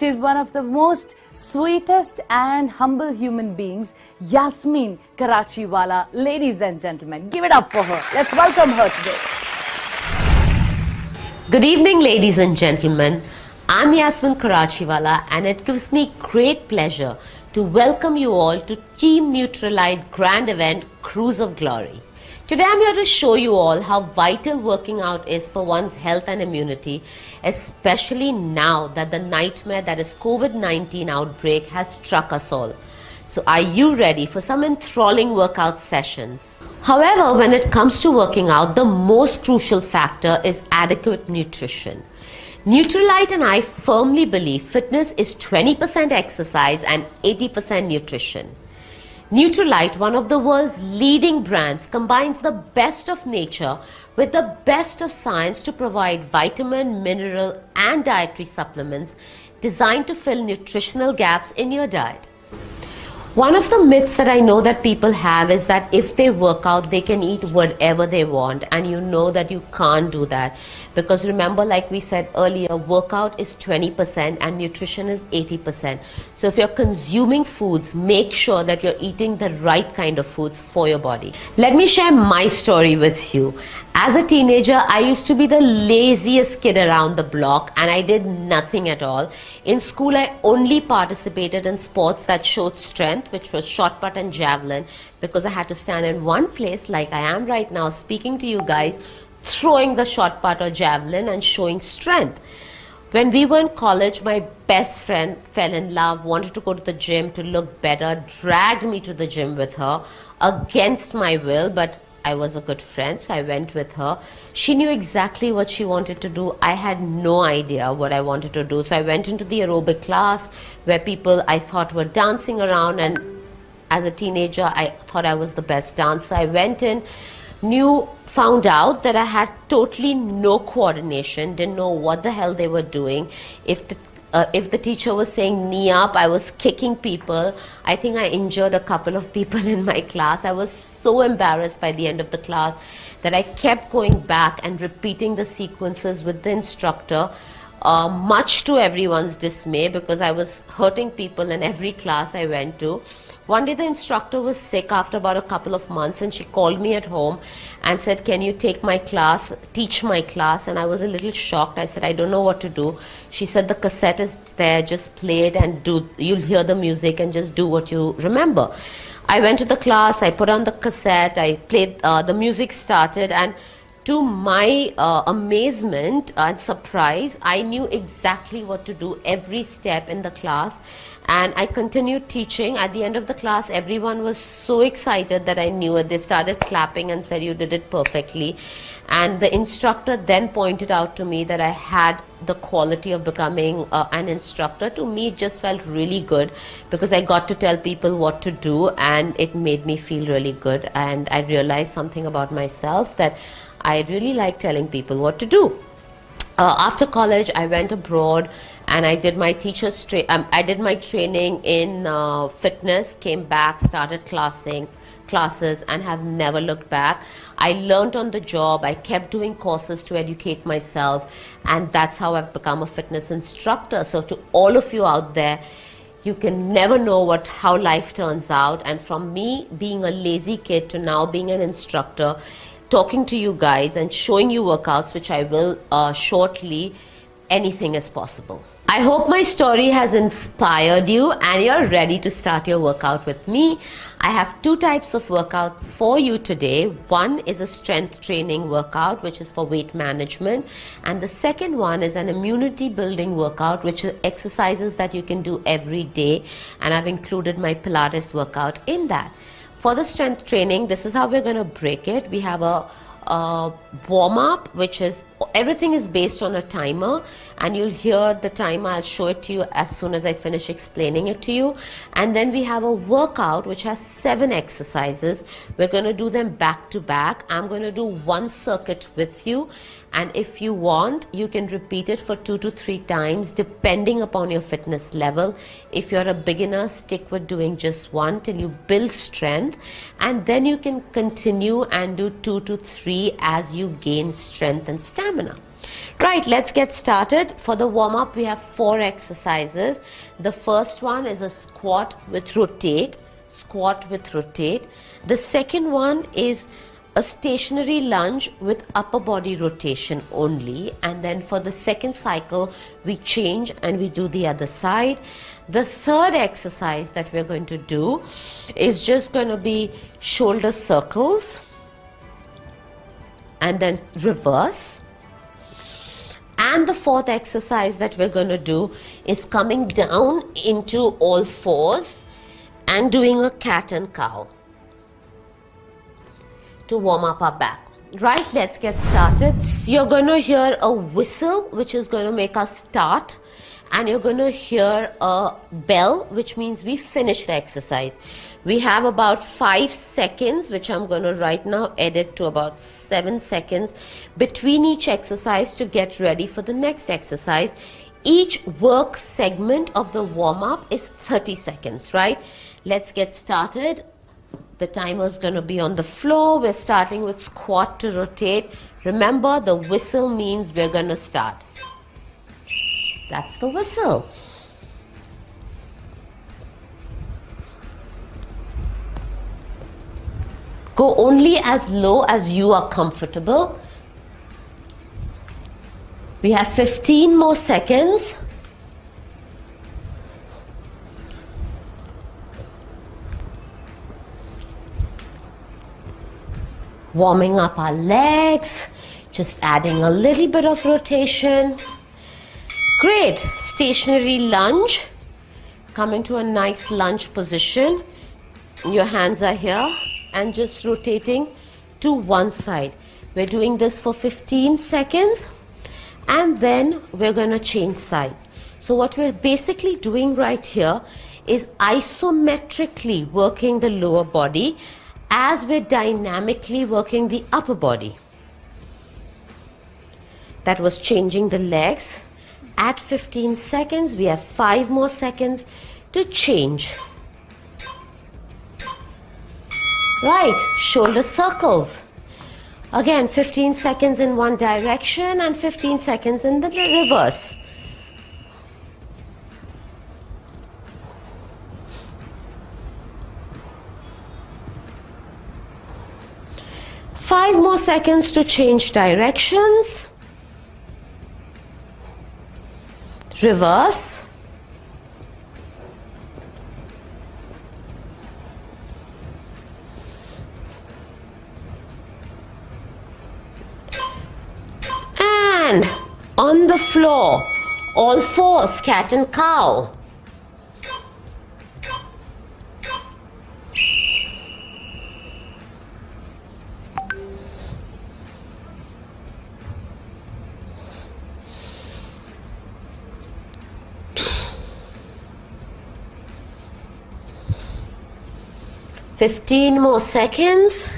She is one of the most sweetest and humble human beings, Yasmin Karachiwala. Ladies and gentlemen, give it up for her. Let's welcome her today. Good evening, ladies and gentlemen. I'm Yasmin Karachiwala, and it gives me great pleasure to welcome you all to Team Neutralite grand event Cruise of Glory. Today I'm here to show you all how vital working out is for one's health and immunity, especially now that the nightmare that is COVID-19 outbreak has struck us all. So are you ready for some enthralling workout sessions? However, when it comes to working out, the most crucial factor is adequate nutrition. Neutralite and I firmly believe fitness is 20% exercise and 80% nutrition. Neutralite, one of the world's leading brands, combines the best of nature with the best of science to provide vitamin, mineral and dietary supplements designed to fill nutritional gaps in your diet. One of the myths that I know that people have is that if they work out, they can eat whatever they want, and you know that you can't do that, because remember, like we said earlier, workout is 20% and nutrition is 80%. So if you're consuming foods, make sure that you're eating the right kind of foods for your body. Let me share my story with you. As a teenager, I used to be the laziest kid around the block, and I did nothing at all. In school, I only participated in sports that showed strength, which was shot put and javelin, because I had to stand in one place like I am right now speaking to you guys, throwing the shot put or javelin and showing strength. When we were in college, my best friend fell in love, wanted to go to the gym to look better, dragged me to the gym with her against my will, but I was a good friend, so I went with her. She knew exactly what she wanted to do. I had no idea what I wanted to do. So I went into the aerobic class where people I thought were dancing around, and as a teenager, I thought I was the best dancer. I went in, found out that I had totally no coordination, didn't know what the hell they were doing. If the teacher was saying knee up, I was kicking people. I think I injured a couple of people in my class. I was so embarrassed by the end of the class that I kept going back and repeating the sequences with the instructor, much to everyone's dismay, because I was hurting people in every class I went to. One day the instructor was sick after about a couple of months, and she called me at home and said, can you take my class, teach my class? And I was a little shocked. I said, I don't know what to do. She said, the cassette is there, just play it and you'll hear the music and just do what you remember. I went to the class, I put on the cassette, I played, the music started, and to my amazement and surprise, I knew exactly what to do every step in the class, and I continued teaching. At the end of the class, everyone was so excited that I knew it. They started clapping and said, you did it perfectly. And the instructor then pointed out to me that I had the quality of becoming an instructor. To me, it just felt really good because I got to tell people what to do, and it made me feel really good. And I realized something about myself, that I really like telling people what to do. After college, I went abroad and I did my I did my training in fitness, came back, started classes, and have never looked back. I learned on the job. I kept doing courses to educate myself, and that's how I've become a fitness instructor. So to all of you out there, you can never know how life turns out. And from me being a lazy kid to now being an instructor, talking to you guys and showing you workouts, which I will shortly, anything is possible. I hope my story has inspired you and you're ready to start your workout with me. I have two types of workouts for you today. One is a strength training workout, which is for weight management. And the second one is an immunity building workout, which is exercises that you can do every day. And I've included my Pilates workout in that. For the strength training, this is how we're going to break it. We have a warm-up, which is everything is based on a timer, and you'll hear the timer. I'll show it to you as soon as I finish explaining it to you. And then we have a workout which has 7 exercises. We're going to do them back to back. I'm going to do one circuit with you, and if you want, you can repeat it for 2 to 3 times depending upon your fitness level. If you're a beginner, stick with doing just one till you build strength, and then you can continue and do 2 to 3 as you gain strength and stamina. Right, let's get started. For the warm-up, we have 4 exercises. The first one is a squat with rotate. Squat with rotate. The second one is a stationary lunge with upper body rotation only, and then for the second cycle we change and we do the other side. The third exercise that we're going to do is just going to be shoulder circles and then reverse. And the fourth exercise that we're going to do is coming down into all fours and doing a cat and cow to warm up our back. Right, let's get started. So you're going to hear a whistle, which is going to make us start, and you're going to hear a bell, which means we finish the exercise. We have about 5 seconds, which I'm going to right now edit to about 7 seconds between each exercise to get ready for the next exercise. Each work segment of the warm-up is 30 seconds, right? Let's get started. The timer is going to be on the floor. We're starting with squat to rotate. Remember, the whistle means we're going to start. That's the whistle. Go only as low as you are comfortable. We have 15 more seconds. Warming up our legs, just adding a little bit of rotation. Great. Stationary lunge. Come into a nice lunge position. Your hands are here and just rotating to one side. We're doing this for 15 seconds and then we're going to change sides. So what we're basically doing right here is isometrically working the lower body as we're dynamically working the upper body. That was changing the legs. At 15 seconds, we have 5 more seconds to change. Right, shoulder circles. Again, 15 seconds in one direction and 15 seconds in the reverse. Five more seconds to change directions. Reverse. And on the floor, all fours, cat and cow. Fifteen more seconds.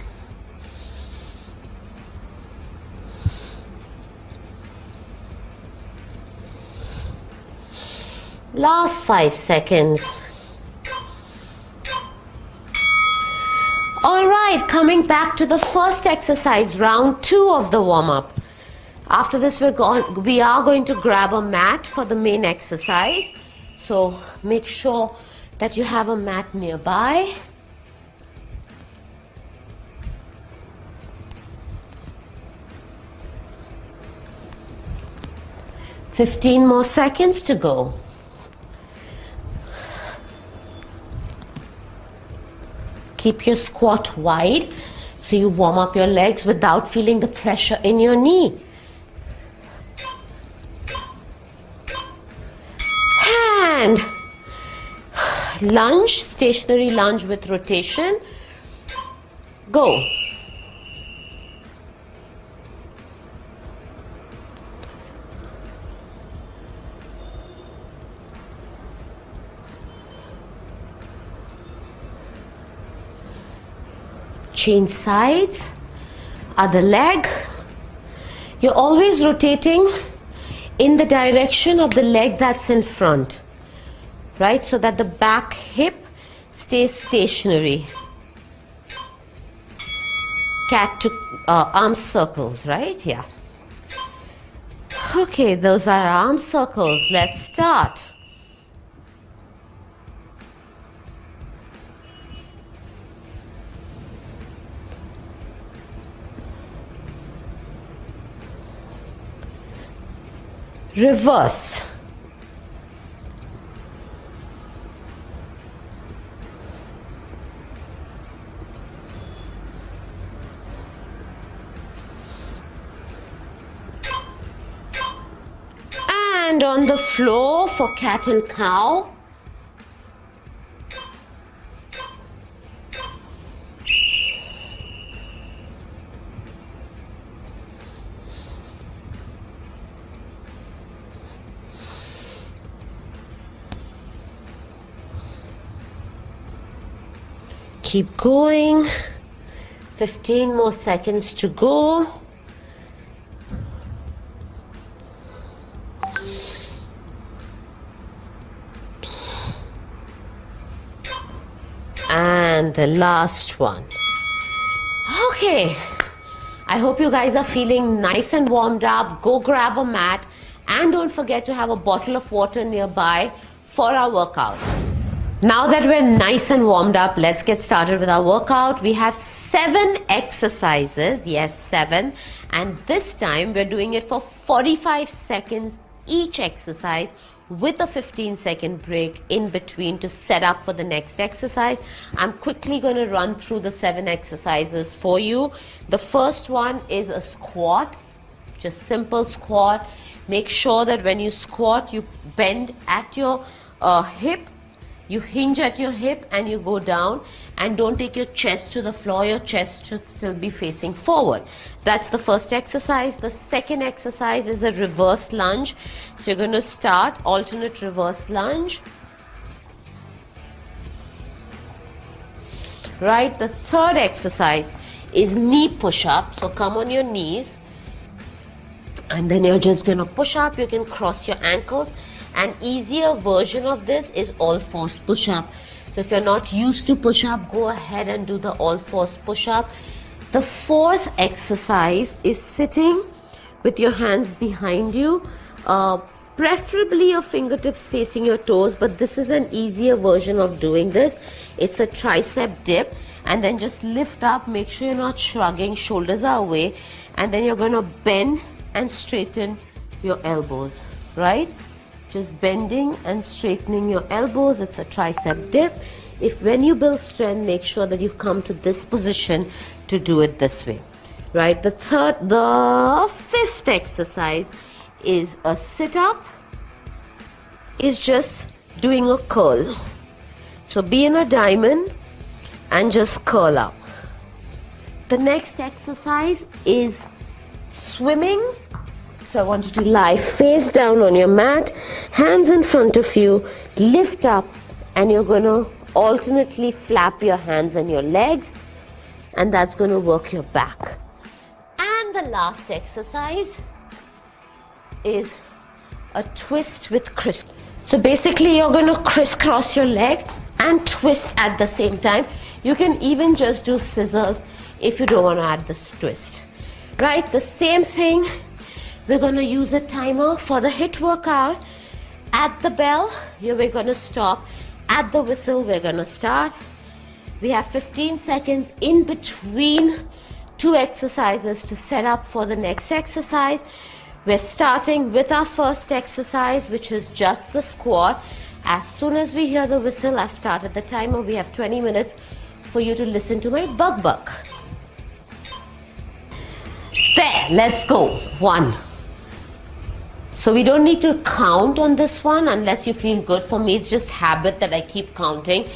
Last 5 seconds. All right, coming back to the first exercise, round 2 of the warm-up. After this, we are going to grab a mat for the main exercise. So make sure that you have a mat nearby. Fifteen more seconds to go. Keep your squat wide so you warm up your legs without feeling the pressure in your knee. Hand. Lunge, stationary lunge with rotation. Go. Change sides, other leg. You're always rotating in the direction of the leg that's in front, right? So that the back hip stays stationary. Cat to arm circles, right? Yeah. Okay, those are arm circles. Let's start. Reverse. And on the floor for cat and cow. Keep going. 15 more seconds to go. And the last one. Okay. I hope you guys are feeling nice and warmed up. Go grab a mat and don't forget to have a bottle of water nearby for our workout. Now that we're nice and warmed up, let's get started with our workout. We have 7 exercises. Yes, 7. And this time we're doing it for 45 seconds each exercise with a 15-second break in between to set up for the next exercise. I'm quickly going to run through the 7 exercises for you. The first one is a squat, just simple squat. Make sure that when you squat, you bend at your hip. You hinge at your hip and you go down, and don't take your chest to the floor. Your chest should still be facing forward. That's the first exercise. The second exercise is a reverse lunge. So you're going to start alternate reverse lunge. Right? The third exercise is knee push-up. So come on your knees and then you're just going to push up. You can cross your ankles. An easier version of this is all-fours push-up. So if you're not used to push-up, go ahead and do the all-fours push-up. The fourth exercise is sitting with your hands behind you, preferably your fingertips facing your toes, but this is an easier version of doing this. It's a tricep dip, and then just lift up. Make sure you're not shrugging, shoulders are away, and then you're going to bend and straighten your elbows, right? Just bending and straightening your elbows. It's a tricep dip. If when you build strength, make sure that you come to this position to do it this way, right? The fifth exercise is a sit-up. Is just doing a curl. So be in a diamond and just curl up. The next exercise is swimming. So I want you to lie face down on your mat, hands in front of you, lift up, and you're going to alternately flap your hands and your legs, and that's going to work your back. And the last exercise is a twist with criss. So basically you're going to crisscross your leg and twist at the same time. You can even just do scissors if you don't want to add this twist. Right? The same thing. We're going to use a timer for the HIIT workout. At the bell, we're going to stop. At the whistle, we're going to start. We have 15 seconds in between 2 exercises to set up for the next exercise. We're starting with our first exercise, which is just the squat. As soon as we hear the whistle, I've started the timer. We have 20 minutes for you to listen to my bug. There, let's go. 1. So we don't need to count on this one unless you feel good. For me, it's just habit that I keep counting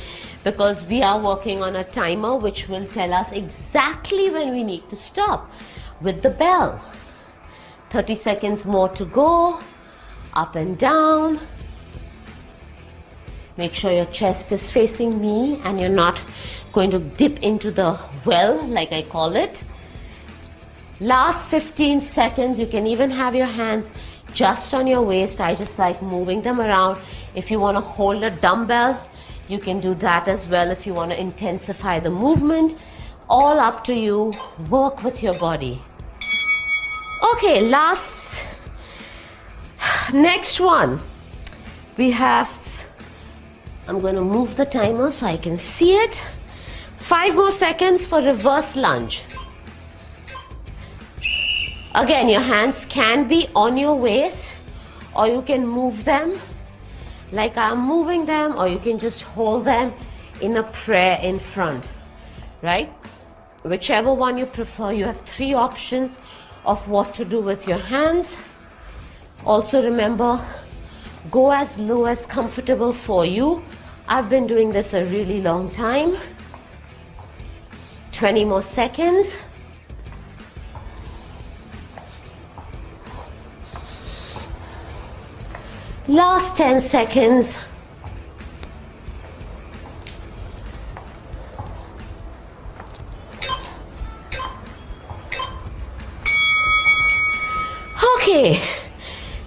because we are working on a timer which will tell us exactly when we need to stop with the bell. 30 seconds more to go. Up and down. Make sure your chest is facing me and you're not going to dip into the well, like I call it. Last 15 seconds, you can even have your hands just on your waist. I just like moving them around. If you want to hold a dumbbell, you can do that as well if you want to intensify the movement. All up to you. Work with your body. Okay, last Next one, we have, I'm going to move the timer so I can see it. 5 more seconds for reverse lunge. Again, your hands can be on your waist, or you can move them like I'm moving them, or you can just hold them in a prayer in front, right? Whichever one you prefer. You have 3 options of what to do with your hands. Also remember, go as low as comfortable for you. I've been doing this a really long time. 20 more seconds. Last 10 seconds. Okay,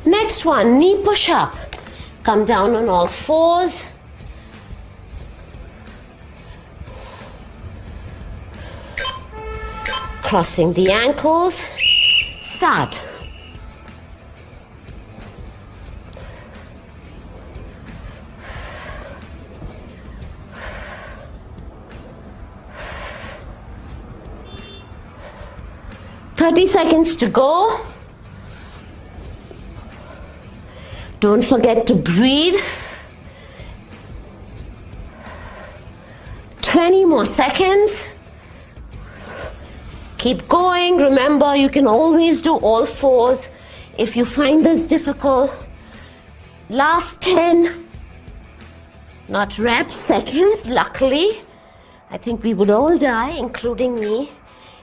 next one, knee push up. Come down on all fours. Crossing the ankles. Start. Thirty seconds to go. Don't forget to breathe. 20 more seconds. Keep going. Remember, you can always do all fours if you find this difficult. Last 10, not reps, seconds. Luckily, I think we would all die, including me,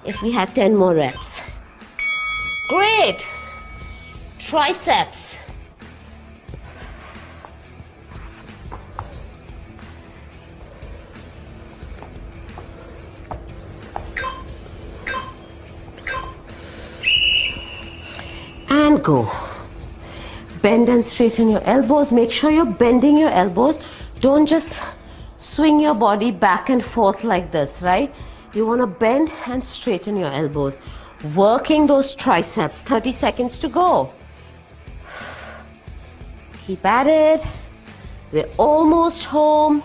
if we had 10 more reps. Great. Triceps. And go. Bend and straighten your elbows. Make sure you're bending your elbows. Don't just swing your body back and forth like this, right? You want to bend and straighten your elbows. Working those triceps. 30 seconds to go. Keep at it. We're almost home.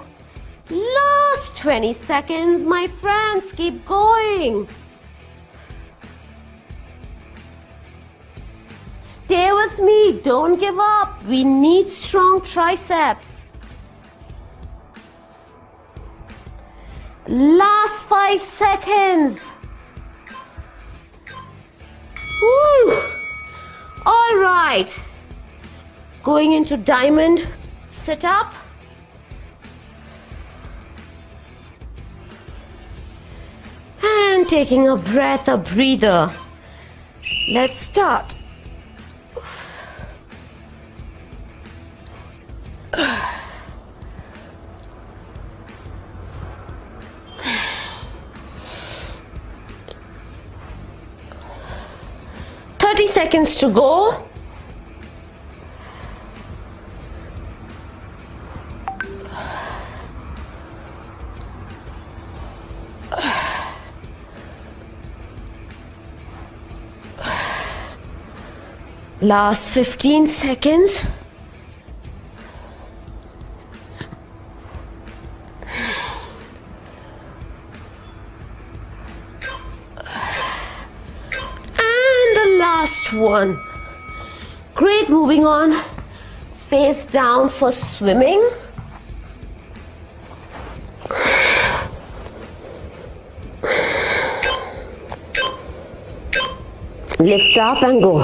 Last 20 seconds, my friends. Keep going. Stay with me. Don't give up. We need strong triceps. Last 5 seconds. Woo. All right. Going into diamond sit up. And taking a breath, a breather. Let's start. Seconds to go. Last 15 seconds. Last one. Great. Moving on. Face down for swimming. Lift up and go.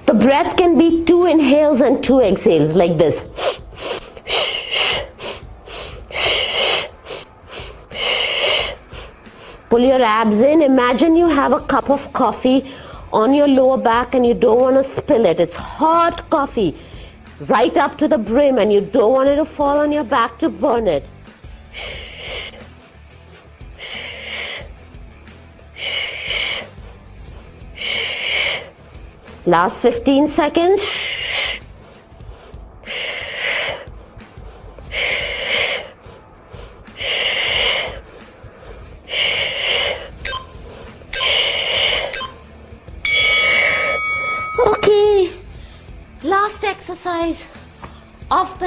The breath can be 2 inhales and 2 exhales, like this. Pull your abs in. Imagine you have a cup of coffee on your lower back and you don't want to spill it. It's hot coffee right up to the brim and you don't want it to fall on your back to burn it. Last 15 seconds.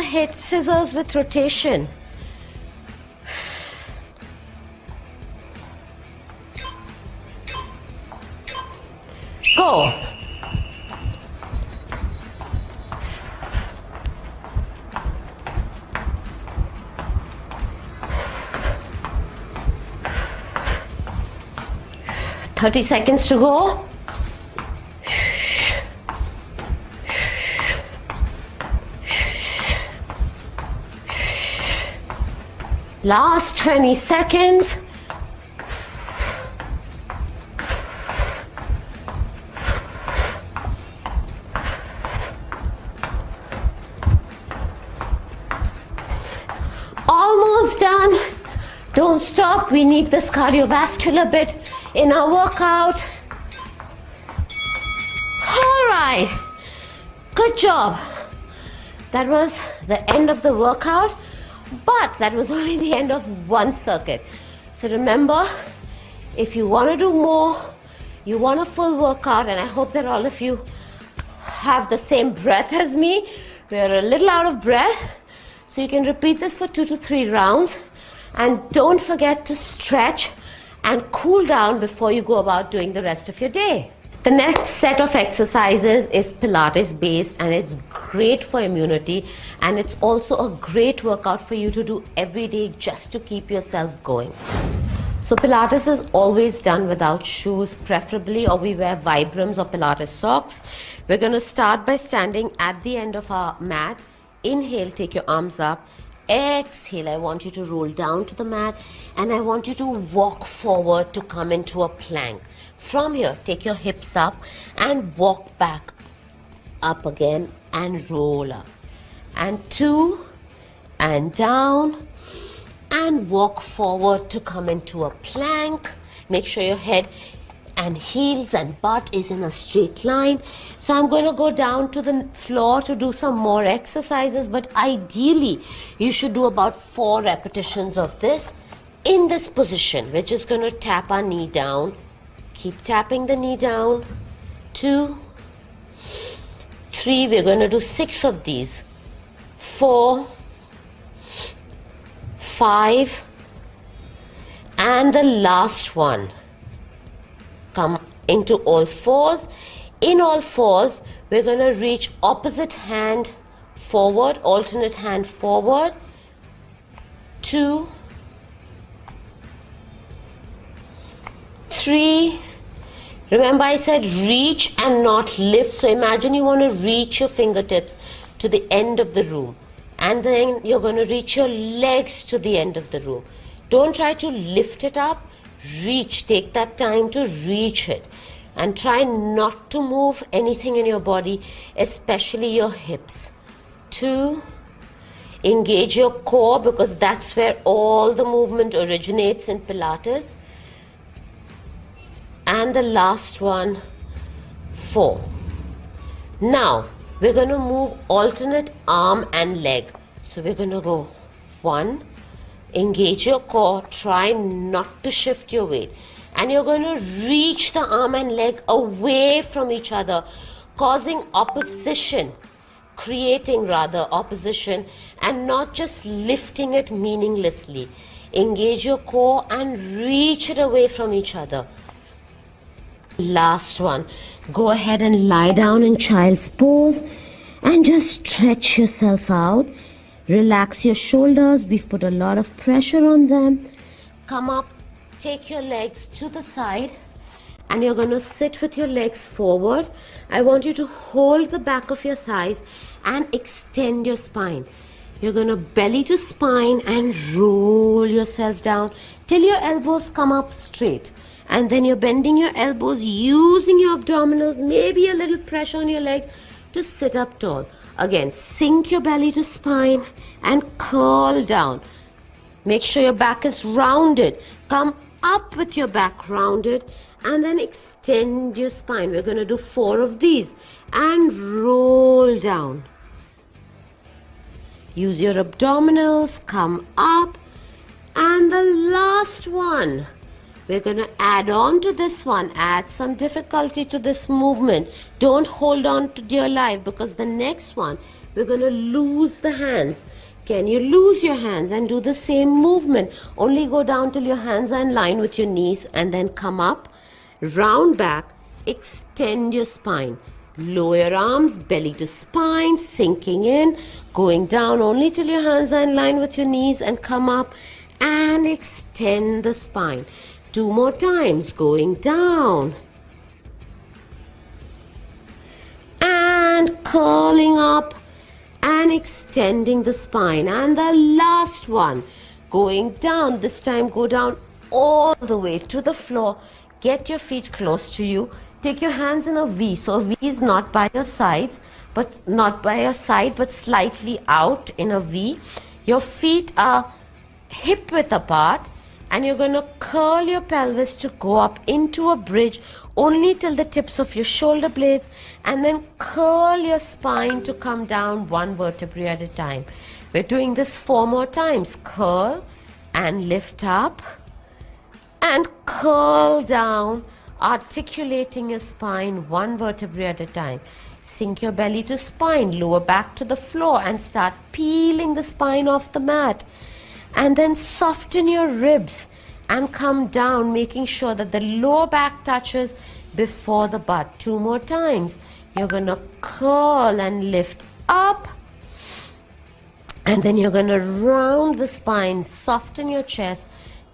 hip scissors with rotation. Go. Thirty seconds to go. Last 20 seconds. Almost done. Don't stop. We need this cardiovascular bit in our workout. All right. Good job. That was the end of the workout, but that was only the end of one circuit. So remember, if you want to do more, you want a full workout, and I hope that all of you have the same breath as me. We are a little out of breath. So you can repeat this for 2 to 3 rounds, and don't forget to stretch and cool down before you go about doing the rest of your day. The next set of exercises is Pilates based, and it's great for immunity, and it's also a great workout for you to do every day just to keep yourself going. So Pilates is always done without shoes preferably, or we wear Vibrams or Pilates socks. We're going to start by standing at the end of our mat. Inhale, take your arms up. Exhale, I want you to roll down to the mat, and I want you to walk forward to come into a plank. From here, take your hips up and walk back up again and roll up. And 2, and down, and walk forward to come into a plank. Make sure your head and heels and butt is in a straight line. So I'm going to go down to the floor to do some more exercises, but ideally you should do about 4 repetitions of this in this position. We're just going to tap our knee down. Keep tapping the knee down. 2, 3, we're going to do 6 of these. 4, 5, and the last one. Come into all fours. In all fours, we're going to reach opposite hand forward, alternate hand forward. 2, 3. Remember, I said reach and not lift. So imagine you want to reach your fingertips to the end of the room, and then you're going to reach your legs to the end of the room. Don't try to lift it up. Reach. Take that time to reach it, and try not to move anything in your body, especially your hips. 2. Engage your core, because that's where all the movement originates in Pilates. And the last one, 4. Now we're going to move alternate arm and leg. So we're going to go 1. Engage your core, try not to shift your weight, and you're going to reach the arm and leg away from each other, causing opposition, creating rather opposition, and not just lifting it meaninglessly. Engage your core and reach it away from each other. Last one, go ahead and lie down in child's pose and just stretch yourself out. Relax your shoulders. We've put a lot of pressure on them. Come up, take your legs to the side, and you're going to sit with your legs forward. I want you to hold the back of your thighs and extend your spine. You're going to belly to spine and roll yourself down till your elbows come up straight. And then you're bending your elbows, using your abdominals, maybe a little pressure on your leg to sit up tall. Again, sink your belly to spine and curl down. Make sure your back is rounded. Come up with your back rounded, and then extend your spine. We're going to do 4 of these and roll down. Use your abdominals, come up, and the last one. We're going to add on to this one, add some difficulty to this movement. Don't hold on to dear life, because the next one, we're going to lose the hands. Can you lose your hands and do the same movement? Only go down till your hands are in line with your knees and then come up, round back, extend your spine. Lower your arms, belly to spine, sinking in, going down only till your hands are in line with your knees and come up and extend the spine. 2 more times, going down and curling up and extending the spine. And the last one, going down. This time go down all the way to the floor. Get your feet close to you. Take your hands in a V. So a V is not by your sides, but slightly out in a V. Your feet are hip width apart, and you're going to curl your pelvis to go up into a bridge only till the tips of your shoulder blades, and then curl your spine to come down 1 vertebrae at a time. We're doing this 4 more times. Curl and lift up and curl down, articulating your spine 1 vertebrae at a time. Sink your belly to spine, lower back to the floor, and start peeling the spine off the mat. And then soften your ribs and come down, making sure that the lower back touches before the butt. 2 more times. You're going to curl and lift up, and then you're going to round the spine, soften your chest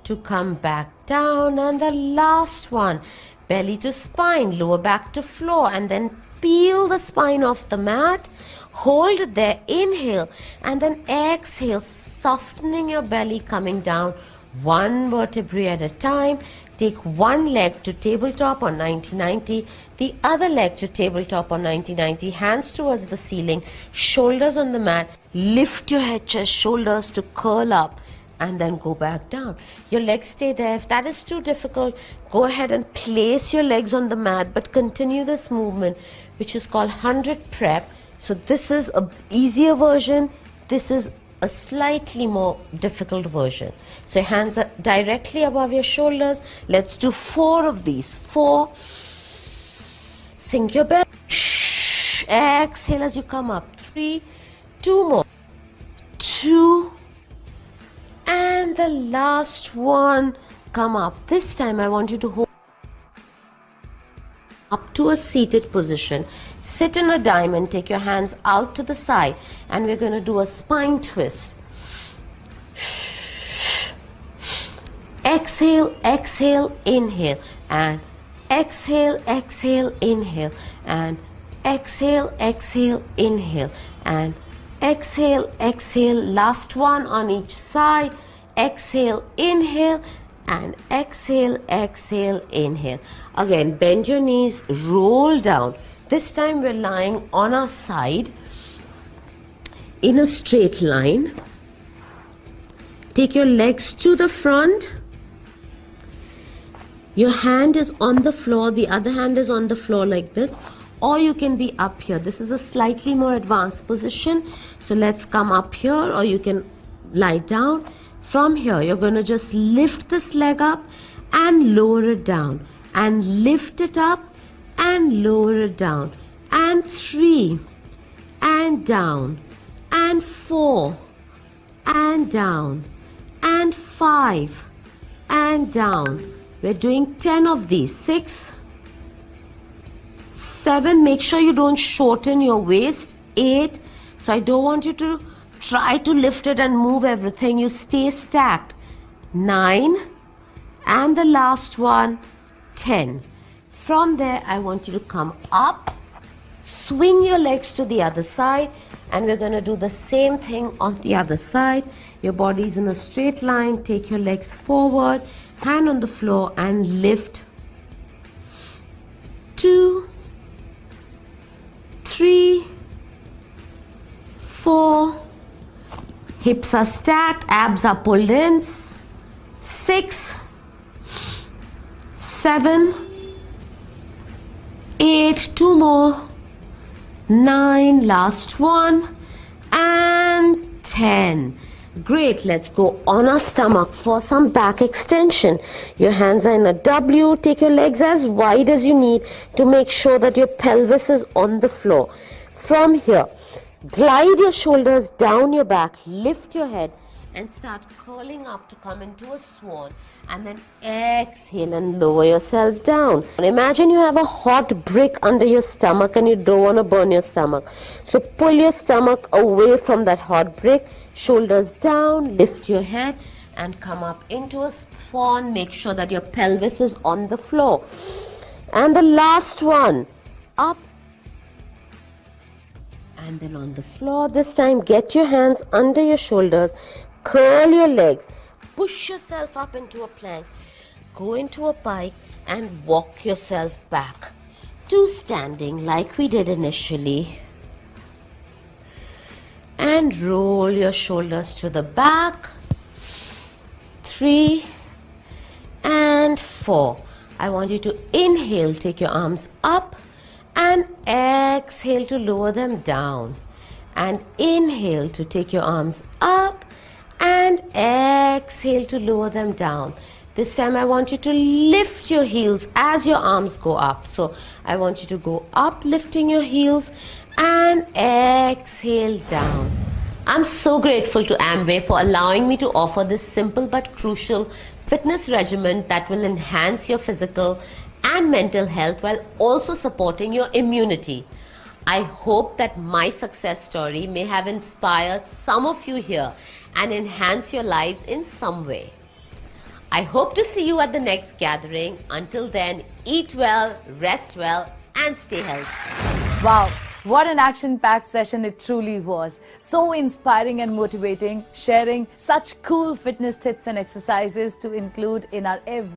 to come back down. And the last one, belly to spine, lower back to floor, and then peel the spine off the mat. Hold it there, inhale, and then exhale, softening your belly, coming down 1 vertebrae at a time. Take one leg to tabletop or 90-90, the other leg to tabletop or 90-90, hands towards the ceiling, shoulders on the mat. Lift your head, chest, shoulders to curl up, and then go back down. Your legs stay there. If that is too difficult, go ahead and place your legs on the mat, but continue this movement, which is called 100 prep. So this is an easier version. This is a slightly more difficult version. So your hands are directly above your shoulders. Let's do 4 of these. 4. Sink your belly. Exhale as you come up. 3. 2 more. 2. And the last one, come up. This time I want you to hold up to a seated position. Sit in a diamond, take your hands out to the side, and we're going to do a spine twist. Exhale, exhale, inhale, and exhale, exhale, inhale, and exhale, exhale, inhale, and exhale, exhale. Last one on each side. Exhale, inhale, and exhale, exhale, inhale. Again, bend your knees, roll down. This time we're lying on our side in a straight line. Take your legs to the front. Your hand is on the floor, the other hand is on the floor like this, or you can be up here. This is a slightly more advanced position. So let's come up here, or you can lie down. From here, you're going to just lift this leg up and lower it down, and lift it up and lower it down, and 3, and down, and 4, and down, and 5, and down. We're doing 10 of these. 6, 7, make sure you don't shorten your waist. 8, so I don't want you to try to lift it and move everything. You stay stacked. 9, and the last one, 10. From there, I want you to come up, swing your legs to the other side, and we're going to do the same thing on the other side. Your body's in a straight line. Take your legs forward, hand on the floor, and lift. 2, 3, 4. Hips are stacked, abs are pulled in. 6, 7, 8, 2 more, 9, last one, and 10. Great, let's go on our stomach for some back extension. Your hands are in a W. Take your legs as wide as you need to make sure that your pelvis is on the floor. From here, Glide your shoulders down your back, lift your head and start curling up to come into a swan, and then exhale and lower yourself down. Imagine you have a hot brick under your stomach and you don't want to burn your stomach. So pull your stomach away from that hot brick, shoulders down, lift your head and come up into a swan. Make sure that your pelvis is on the floor. And the last one, up and then on the floor. This time get your hands under your shoulders, curl your legs, push yourself up into a plank, go into a pike and walk yourself back to standing like we did initially. And roll your shoulders to the back. 3 and 4. I want you to inhale, take your arms up and exhale to lower them down. And inhale to take your arms up and exhale to lower them down. This time I want you to lift your heels as your arms go up. So I want you to go up, lifting your heels and exhale down. I'm so grateful to Amway for allowing me to offer this simple but crucial fitness regimen that will enhance your physical and mental health while also supporting your immunity. I hope that my success story may have inspired some of you here and enhance your lives in some way. I hope to see you at the next gathering. Until then, eat well, rest well, and stay healthy. Wow, what an action-packed session it truly was. So inspiring and motivating, sharing such cool fitness tips and exercises to include in our every